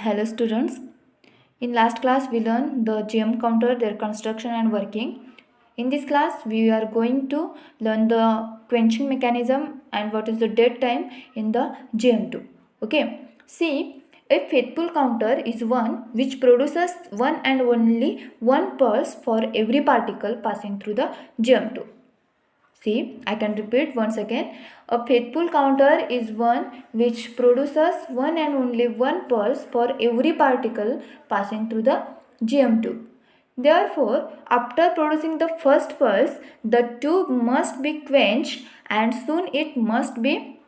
Hello students. In last class we learned the GM counter, their construction and working. In this class we are going to learn the quenching mechanism and what is the dead time in the GM2. Okay. See, a faithful counter is one which produces one and only one pulse for every particle passing through the GM2. See, I can repeat once again. A faithful counter is one which produces one and only one pulse for every particle passing through the GM tube. Therefore, after producing the first pulse, the tube must be quenched and soon it must be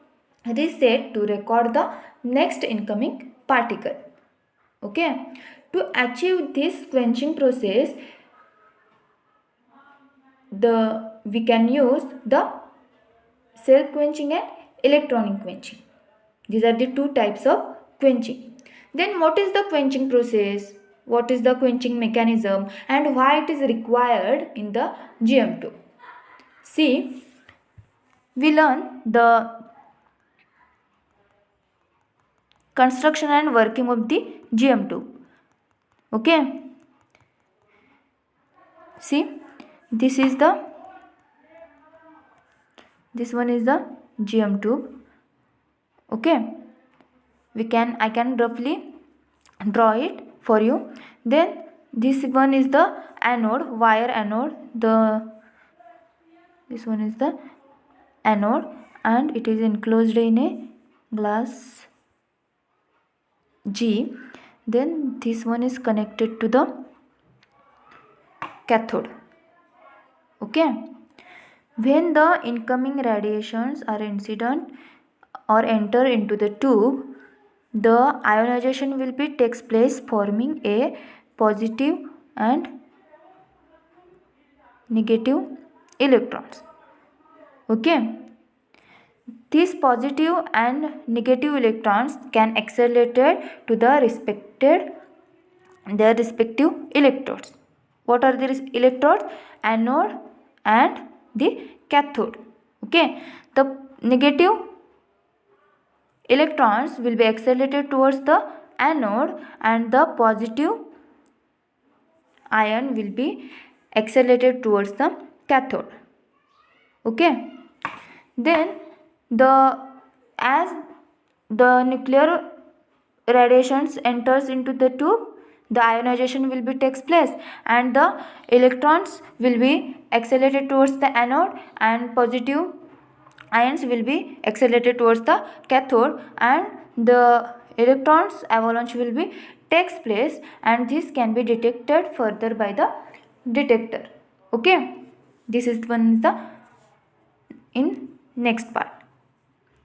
reset to record the next incoming particle. Okay. To achieve this quenching process, we can use the self quenching and electronic quenching. These are the two types of quenching. Then what is the quenching process? What is the quenching mechanism and why it is required in the GM2? See, we learn the construction and working of the GM2. Okay. See, this one is the GM tube. Okay, I can roughly draw it for you. Then this one is the anode, wire anode. This one is the anode and it is enclosed in a glass G. Then this one is connected to the cathode. Okay, when the incoming radiations are incident or enter into the tube, the ionization will be takes place, forming a positive and negative electrons. Okay, these positive and negative electrons can accelerate to their respective electrodes. What are the electrodes? Anode and the cathode. Okay, the negative electrons will be accelerated towards the anode and the positive ion will be accelerated towards the cathode. Okay, then as the nuclear radiations enters into the tube, the ionization will be takes place and the electrons will be accelerated towards the anode and positive ions will be accelerated towards the cathode and the electrons avalanche will be takes place and this can be detected further by the detector. Okay, this is one the in next part.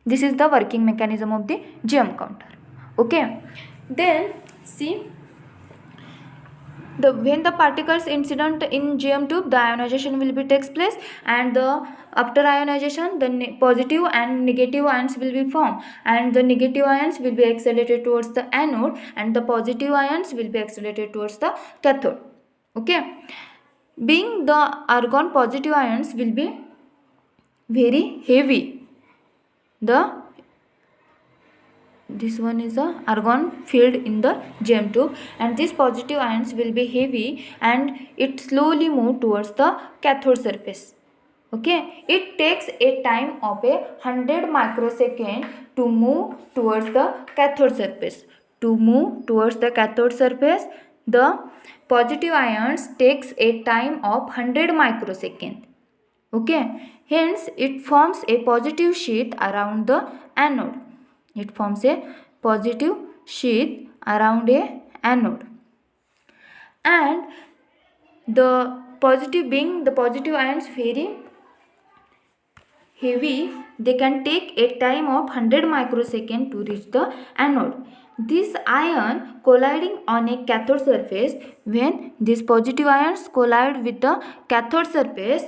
This is the working mechanism of the GM counter. Okay, then see, when the particles incident in GM tube, the ionization will be takes place and after ionization the positive and negative ions will be formed and the negative ions will be accelerated towards the anode and the positive ions will be accelerated towards the cathode. Okay, being the argon positive ions will be very heavy. This one is the argon filled in the GM tube and these positive ions will be heavy and it slowly move towards the cathode surface. Okay, it takes a time of 100 microsecond to move towards the cathode surface. To move towards the cathode surface, the positive ions takes a time of 100 microsecond. Okay, hence it forms a positive sheath around the anode. It forms a positive sheath around a anode and the positive ions very heavy, they can take a time of 100 microsecond to reach the anode. This ion colliding on a cathode surface, when these positive ions collide with the cathode surface,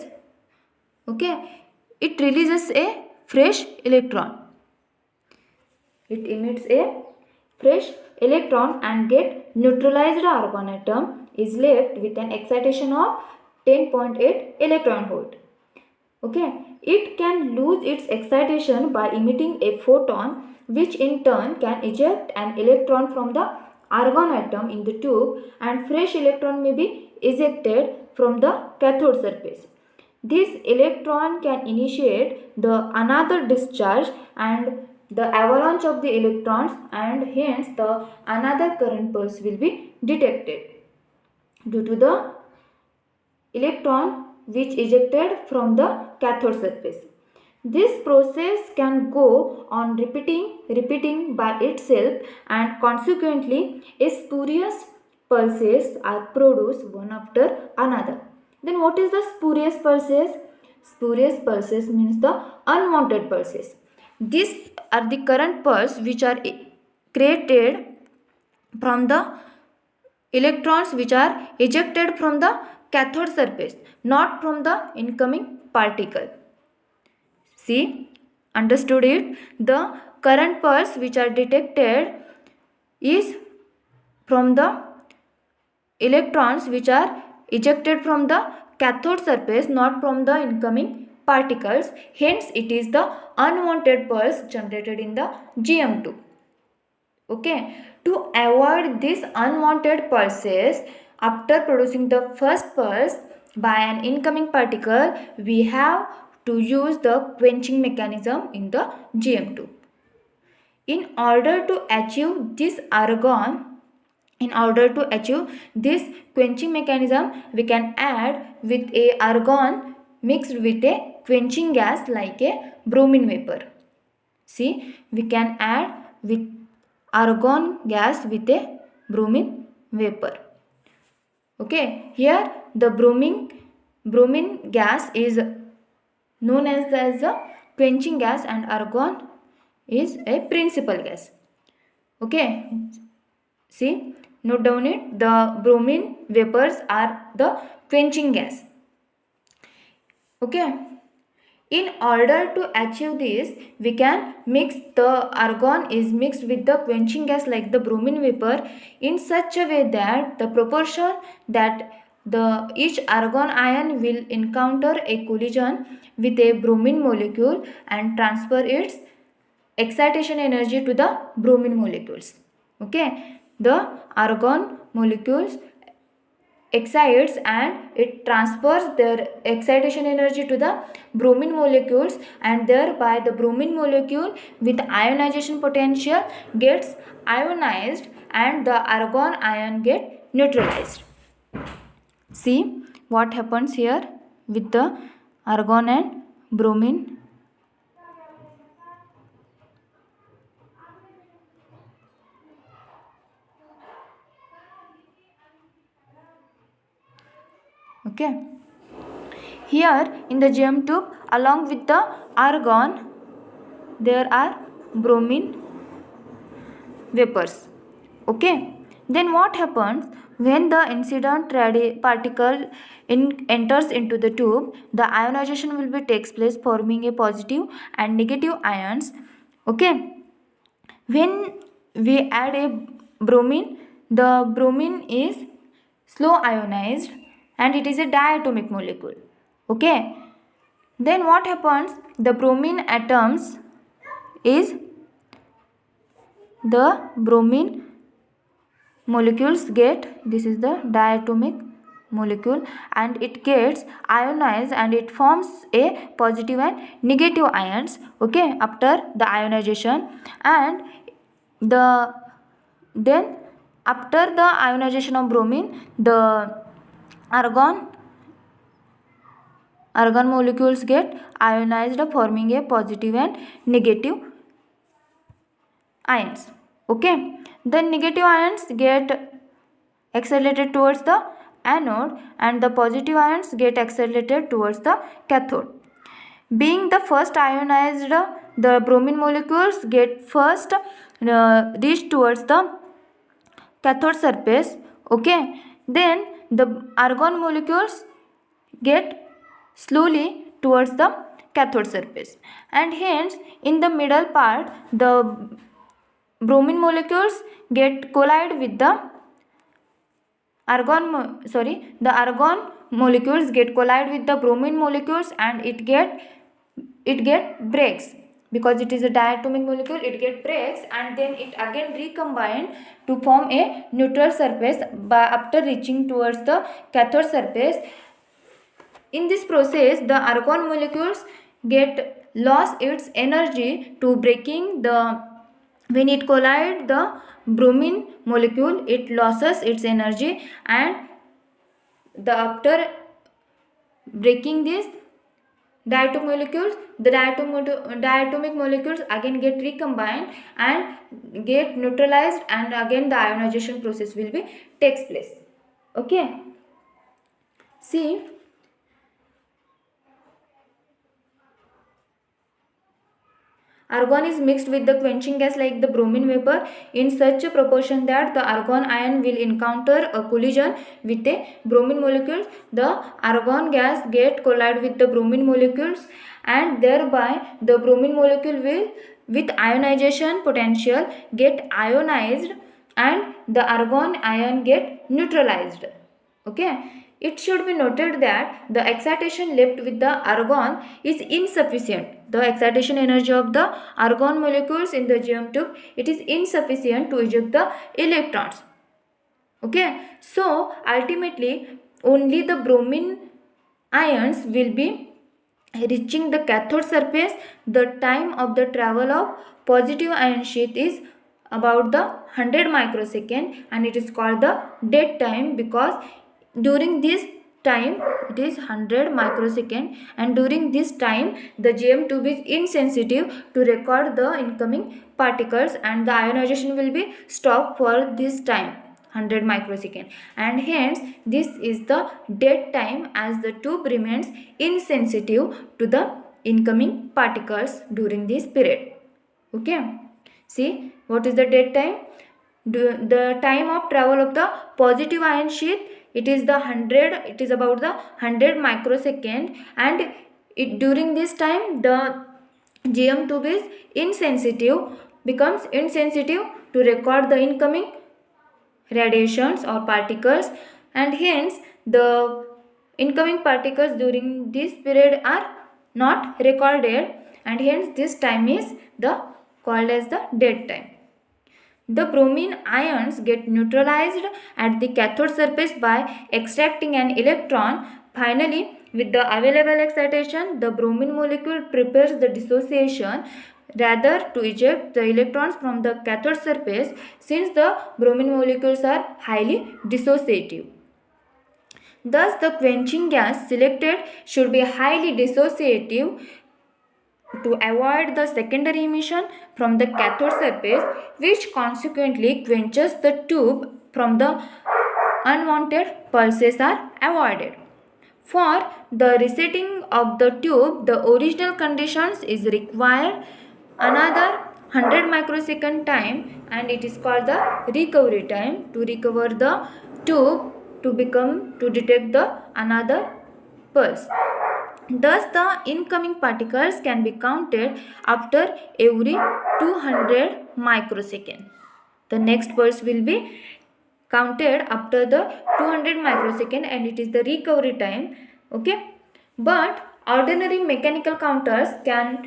okay, it releases a fresh electron. It emits a fresh electron and get neutralized argon atom is left with an excitation of 10.8 electron volt. Okay, it can lose its excitation by emitting a photon which in turn can eject an electron from the argon atom in the tube and fresh electron may be ejected from the cathode surface. This electron can initiate the another discharge and the avalanche of the electrons, and hence the another current pulse will be detected due to the electron which ejected from the cathode surface. This process can go on repeating by itself, and consequently spurious pulses are produced one after another. Then what is the spurious pulses? Spurious pulses means the unwanted pulses. These are the current pulse which are created from the electrons which are ejected from the cathode surface, not from the incoming particle. See, understood it? The current pulse which are detected is from the electrons which are ejected from the cathode surface, not from the incoming particles. Hence, it is the unwanted pulse generated in the GM2. Okay, to avoid these unwanted pulses after producing the first pulse by an incoming particle, we have to use the quenching mechanism in the GM2. In order to achieve this quenching mechanism, we can add with a argon mixed with a quenching gas like a bromine vapor. See, we can add with argon gas with a bromine vapor. Okay, here the bromine gas is known as the quenching gas and argon is a principal gas. Okay, see, note down it, the bromine vapors are the quenching gas. Okay, in order to achieve this, we can mix the argon is mixed with the quenching gas like the bromine vapor in such a way that the proportion that the each argon ion will encounter a collision with a bromine molecule and transfer its excitation energy to the bromine molecules. Okay, the argon molecules excites and it transfers their excitation energy to the bromine molecules, and thereby the bromine molecule with ionization potential gets ionized and the argon ion get neutralized. See what happens here with the argon and bromine. Okay, here in the GM tube along with the argon there are bromine vapors. Okay, then what happens when the incident particle enters into the tube? The ionization will be takes place, forming a positive and negative ions. Okay, when we add a bromine, the bromine is slow ionized and it is a diatomic molecule. Okay, then what happens? The bromine atoms is the bromine molecules get, this is the diatomic molecule, and it gets ionized and it forms a positive and negative ions. Okay, after the ionization, and then after the ionization of bromine, the argon molecules get ionized, forming a positive and negative ions. Okay, the negative ions get accelerated towards the anode and the positive ions get accelerated towards the cathode. Being the first ionized, the bromine molecules get first reach towards the cathode surface. Okay, then the argon molecules get slowly towards the cathode surface, and hence in the middle part the bromine molecules get collide with the argon molecules get collide with the bromine molecules and it get breaks. because it is a diatomic molecule, it get breaks and then it again recombine to form a neutral surface by after reaching towards the cathode surface. In this process, the argon molecules get lost its energy to breaking the, when it collide the bromine molecule, it loses its energy, and the after breaking this diatomic molecules, the diatomic molecules again get recombined and get neutralized, and again the ionization process will be takes place. Okay, see, argon is mixed with the quenching gas like the bromine vapor in such a proportion that the argon ion will encounter a collision with a bromine molecule. The argon gas get collide with the bromine molecules, and thereby the bromine molecule will with ionization potential get ionized and the argon ion get neutralized. Okay, it should be noted that the excitation left with the argon is insufficient. The excitation energy of the argon molecules in the GM tube, it is insufficient to eject the electrons. Okay, so ultimately only the bromine ions will be reaching the cathode surface. The time of the travel of positive ion sheath is about the 100 microsecond, and it is called the dead time because during this time it is 100 microsecond, and during this time the GM tube is insensitive to record the incoming particles, and the ionization will be stopped for this time 100 microsecond, and hence this is the dead time as the tube remains insensitive to the incoming particles during this period. Okay, see what is the dead time? The time of travel of the positive ion sheath, it is the 100, it is about the 100 microsecond, and it during this time the GM tube is insensitive, becomes insensitive to record the incoming radiations or particles, and hence the incoming particles during this period are not recorded, and hence this time is the called as the dead time. The bromine ions get neutralized at the cathode surface by extracting an electron. Finally, with the available excitation, the bromine molecule prepares the dissociation rather to eject the electrons from the cathode surface, since the bromine molecules are highly dissociative. Thus, the quenching gas selected should be highly dissociative to avoid the secondary emission from the cathode surface, which consequently quenches the tube from the unwanted pulses are avoided. For the resetting of the tube, the original conditions is required another 100 microsecond time, and it is called the recovery time to recover the tube to detect the another pulse. Thus, the incoming particles can be counted after every 200 microsecond. The next pulse will be counted after the 200 microsecond, and it is the recovery time. Okay, but ordinary mechanical counters can't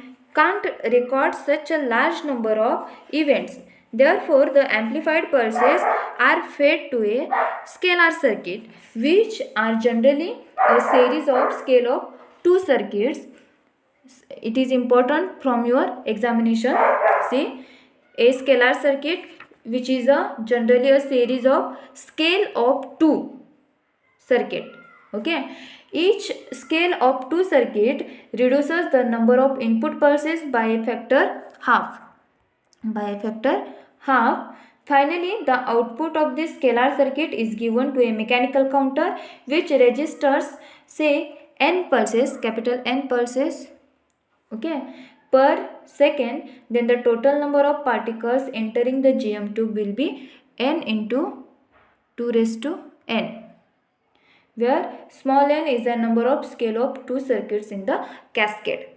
record such a large number of events. Therefore, the amplified pulses are fed to a scalar circuit, which are generally a series of scale of two circuits. It is important from your examination. See, a scalar circuit which is generally a series of scale of two circuit. Okay, each scale of two circuit reduces the number of input pulses by a factor half. Finally, the output of this scalar circuit is given to a mechanical counter which registers, say, n pulses, capital N pulses, okay, per second. Then the total number of particles entering the GM tube will be n into 2 raised to n, where small n is the number of scale of two circuits in the cascade.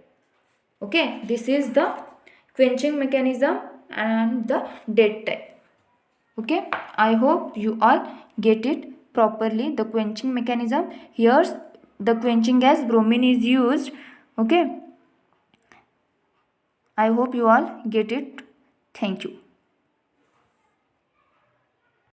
Okay, this is the quenching mechanism and the dead time. Okay, I hope you all get it properly. The quenching mechanism, here the quenching gas bromine is used. Okay, I hope you all get it. Thank you.